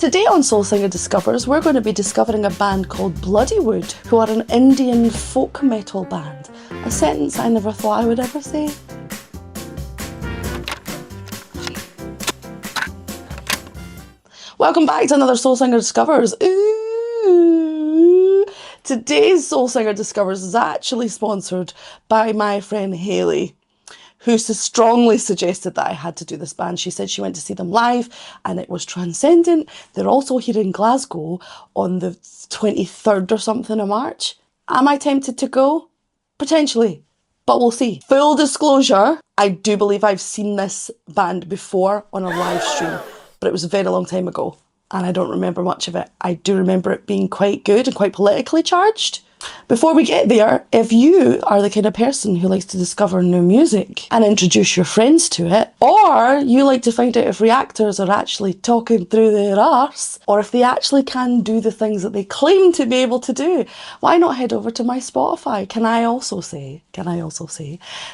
Today on Soul Singer Discovers, we're going to be discovering a band called Bloodywood, who are an Indian folk metal band. A sentence I never thought I would ever say. Welcome back to another Soul Singer Discovers. Ooh. Today's Soul Singer Discovers is actually sponsored by my friend Hayley, who strongly suggested that I had to do this band. She said she went to see them live and it was transcendent. They're also here in Glasgow on the 23rd or something of March. Am I tempted to go? Potentially, but we'll see. Full disclosure, I do believe I've seen this band before on a live stream, but it was a very long time ago and I don't remember much of it. I do remember it being quite good and quite politically charged. Before we get there, if you are the kind of person who likes to discover new music and introduce your friends to it, or you like to find out if reactors are actually talking through their arse, or if they actually can do the things that they claim to be able to do, why not head over to my Spotify? Can I also say,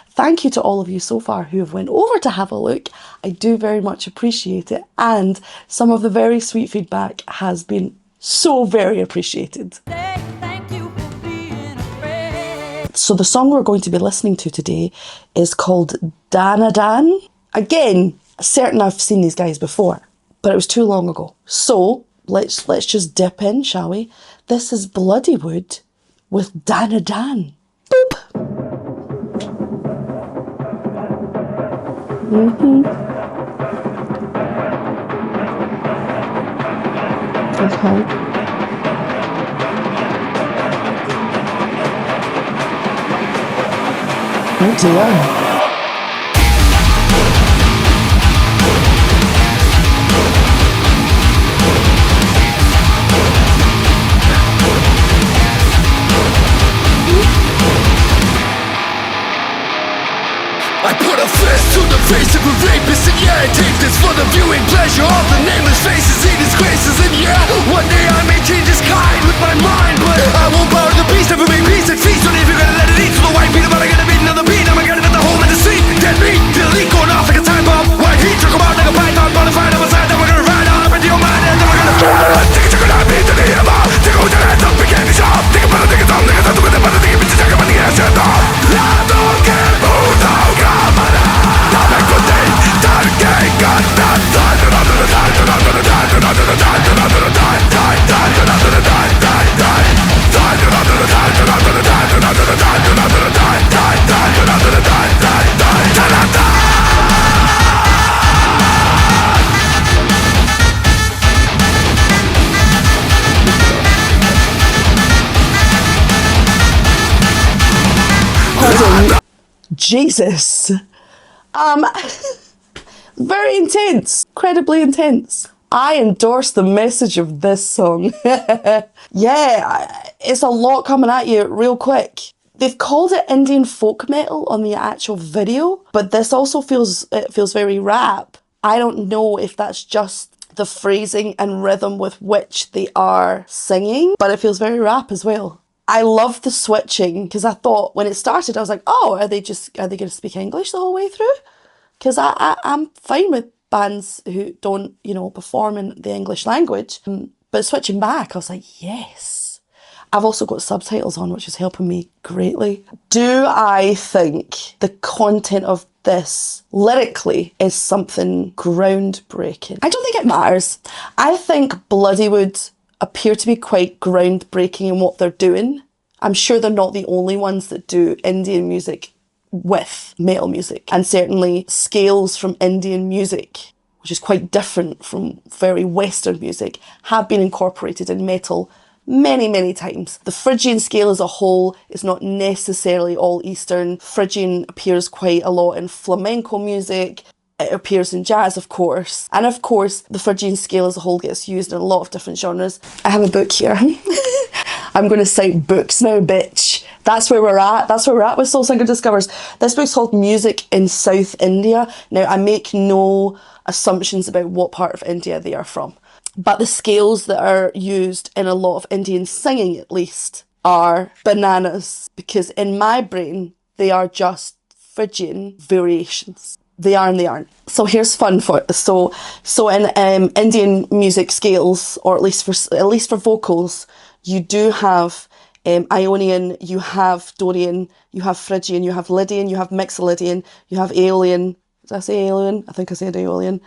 thank you to all of you so far who have went over to have a look. I do very much appreciate it, and some of the very sweet feedback has been so very appreciated. So the song we're going to be listening to today is called Danadan. Again, certain I've seen these guys before, but it was too long ago. So let's just dip in, shall we? This is Bloodywood with Danadan. Boop. Okay. Oh dear. I put a fist to the face of a rapist, and yeah, I take this for the viewing pleasure of the nameless faces he disgraces. And yeah, one day I may change his kind with my mind, but I won't bow to the beast, never make peace and feast on if you're gonna let it eat. So the white peanut butter gonna beat another beat, I'm gonna get the home in the seat. Dead meat, the leak going off like a time bomb. White heat, trickle out like a python, modified on my side, then we're gonna ride on up into your mind, and then we're gonna take a chicken out, beat to the hammer. Take a hood and hands up, begin to shop. Take a brother, take a thumb, take a thumb, with a brother, take a bitch, take a money, ass and off. La don't get moved out, cámara. Dame con day, dar que gana. Jesus. Very intense, incredibly intense. I endorse the message of this song. Yeah, it's a lot coming at you real quick. They've called it Indian folk metal on the actual video, but this also feels very rap. I don't know if that's just the phrasing and rhythm with which they are singing, but it feels very rap as well. I love the switching, because I thought when it started, I was like, oh, are they going to speak English the whole way through? Because I'm fine with bands who don't, perform in the English language. But switching back, I was like, yes. I've also got subtitles on, which is helping me greatly. Do I think the content of this lyrically is something groundbreaking? I don't think it matters. I think Bloodywood appear to be quite groundbreaking in what they're doing. I'm sure they're not the only ones that do Indian music with metal music, and certainly scales from Indian music, which is quite different from very Western music, have been incorporated in metal many, many times. The Phrygian scale as a whole is not necessarily all Eastern. Phrygian appears quite a lot in flamenco music. It appears in jazz, of course. And of course, the Phrygian scale as a whole gets used in a lot of different genres. I have a book here. I'm going to cite books now, bitch. That's where we're at. That's where we're at with Soul Singer Discovers. This book's called Music in South India. Now, I make no assumptions about what part of India they are from, but the scales that are used in a lot of Indian singing, at least, are bananas, because in my brain, they are just Phrygian variations. They are and they aren't. So here's fun for so in Indian music scales, or at least for vocals, you do have Ionian, you have Dorian, you have Phrygian, you have Lydian, you have Mixolydian, you have Aeolian. Did I say Aeolian? I think I said Aeolian.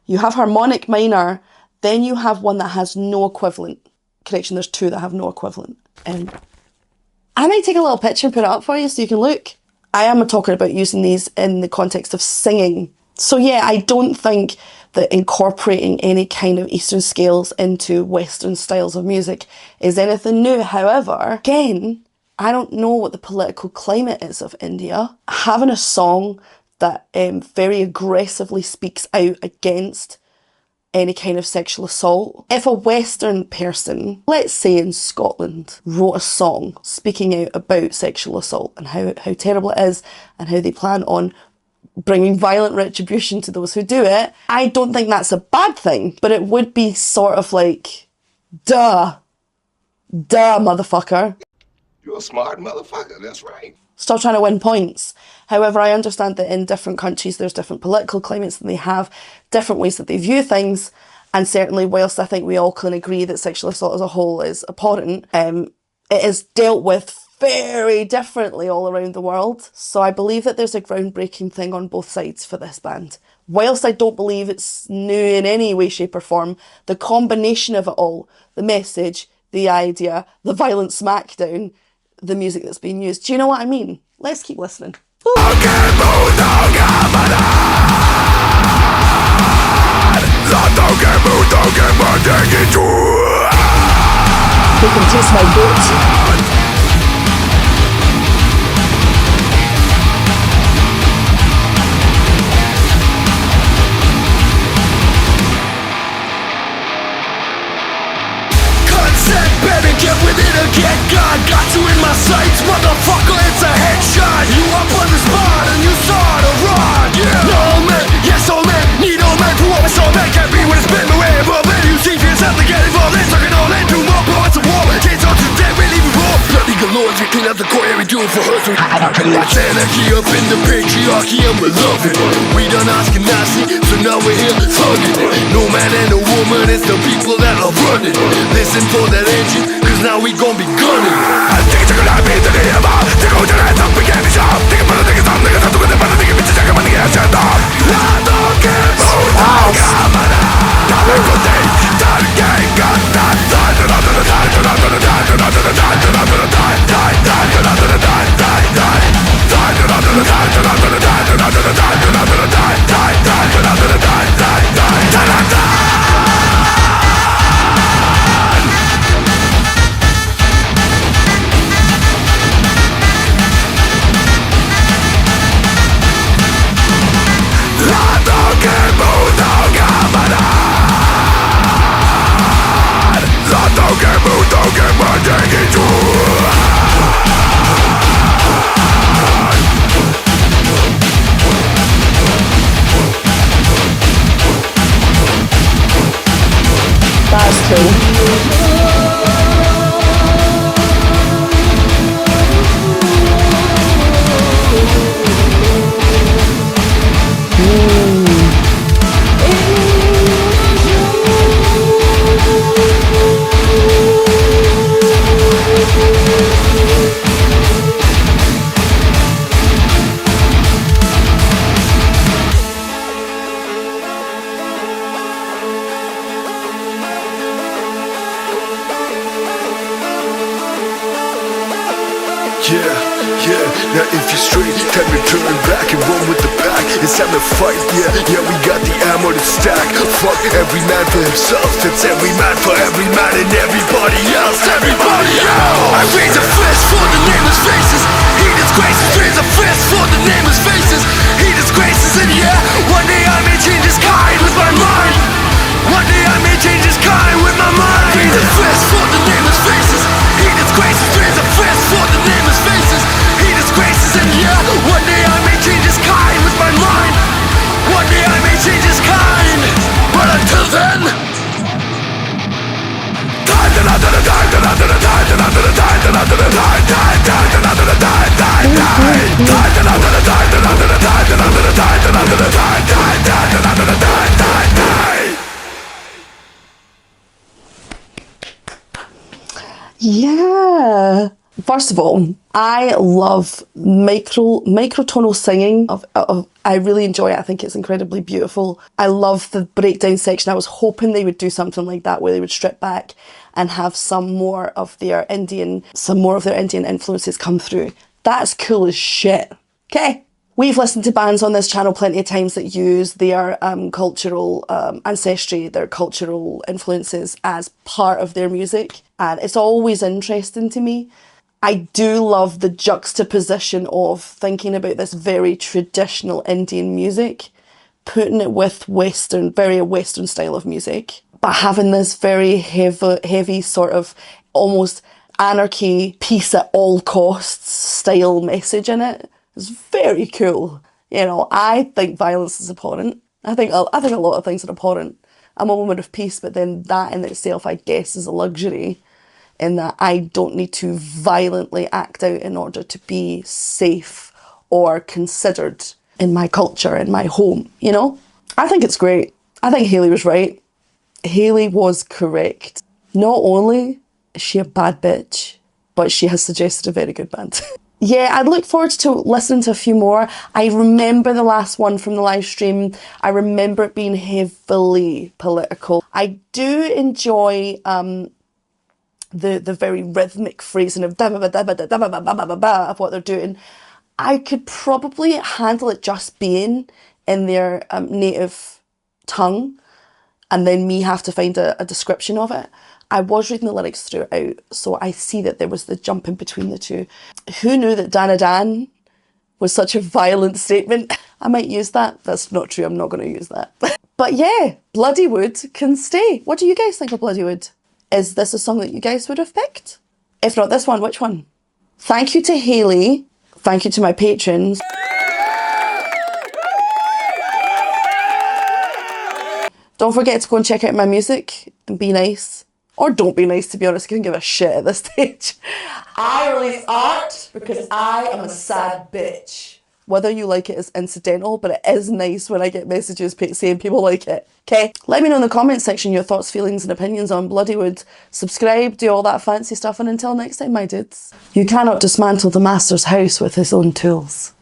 You have harmonic minor, then you have one that has no equivalent. Correction, there's two that have no equivalent. I might take a little picture and put it up for you so you can look. I am talking about using these in the context of singing. So yeah, I don't think that incorporating any kind of Eastern scales into Western styles of music is anything new. However, again, I don't know what the political climate is of India. Having a song that very aggressively speaks out against any kind of sexual assault. If a Western person, let's say in Scotland, wrote a song speaking out about sexual assault and how terrible it is and how they plan on bringing violent retribution to those who do it, I don't think that's a bad thing, but it would be sort of like, duh, motherfucker. You're a smart motherfucker, that's right. Stop trying to win points. However, I understand that in different countries there's different political climates and they have different ways that they view things. And certainly, whilst I think we all can agree that sexual assault as a whole is abhorrent, it is dealt with very differently all around the world. So I believe that there's a groundbreaking thing on both sides for this band. Whilst I don't believe it's new in any way, shape or form, the combination of it all, the message, the idea, the violent smackdown, the music that's being used. Do you know what I mean? Let's keep listening. They can taste my boots. Get with it or get gone. Got you in my sights, motherfucker, it's a headshot. You up on the spot and you start to run. Yeah. No man, yes oh man, need no man to always so man. Can't be when it's been away. But then you see yourself to get involved. They're talking all in, do more, bro, it's a war. Kids on today, we leave it raw. Bloody galore, you clean up the core, we do it for her. So that's anarchy up in the patriarchy and we love it. We done asking nasty, so now we're here thugging it. No man and no woman, it's the people that are running. Listen for that engine, cause now we gon' be gunning. I think it's a good idea to hear about. Take out your hands up, begin to shop. Take a photo, take a song, take a song, take a photo, take a picture, take a money, get shut up. La don't get moved, don't come on out. Not a good day, done game, got that. Die, die, die, die, die, die, die, die, die, die, die, die, That's cool. Now if you're straight, time to turn back and run with the pack. It's time to fight, yeah, we got the ammo to stack. Fuck every man for himself, it's every man for every man and everybody else, everybody else. I raise a fist for the nameless faces. He disgraces, raise a fist for the nameless faces. He disgraces, and yeah, one day I may change his kind with my mind. One day I may change his kind with my mind. Raise a fist for the nameless faces. He disgraces, raise a fist for the nameless faces. He disgraces, and yeah, one day I may change his kind with my mind. One day I may change his kind, but until then, die, die, die, die, die, die, die, die, die, die, die, die, Yeah. First of all, I love microtonal singing. I really enjoy it. I think it's incredibly beautiful. I love the breakdown section. I was hoping they would do something like that where they would strip back and have some more of their Indian influences come through. That's cool as shit. Okay. We've listened to bands on this channel plenty of times that use their cultural ancestry, their cultural influences as part of their music. And it's always interesting to me. I do love the juxtaposition of thinking about this very traditional Indian music, putting it with very Western style of music, but having this very heavy sort of almost anarchy, peace at all costs style message in it. It's very cool. You know, I think violence is abhorrent. I think a lot of things are abhorrent. I'm a woman of peace, but then that in itself, I guess, is a luxury in that I don't need to violently act out in order to be safe or considered in my culture, in my home, you know? I think it's great. I think Hayley was right. Hayley was correct. Not only is she a bad bitch, but she has suggested a very good band. Yeah, I'd look forward to listening to a few more. I remember the last one from the live stream. I remember it being heavily political. I do enjoy the very rhythmic phrasing of of what they're doing. I could probably handle it just being in their native tongue and then me have to find a description of it. I was reading the lyrics throughout, so I see that there was the jump in between the two. Who knew that Danadan was such a violent statement? I might use that. That's not true. I'm not going to use that. But yeah, Bloodywood can stay. What do you guys think of Bloodywood? Is this a song that you guys would have picked? If not this one, which one? Thank you to Hayley. Thank you to my patrons. Don't forget to go and check out my music and be nice. Or don't be nice, to be honest. I couldn't give a shit at this stage. I release art because I am a sad bitch. Whether you like it is incidental, but it is nice when I get messages saying people like it. Okay? Let me know in the comments section your thoughts, feelings and opinions on Bloodywood. Subscribe, do all that fancy stuff, and until next time, my dudes. You cannot dismantle the master's house with his own tools.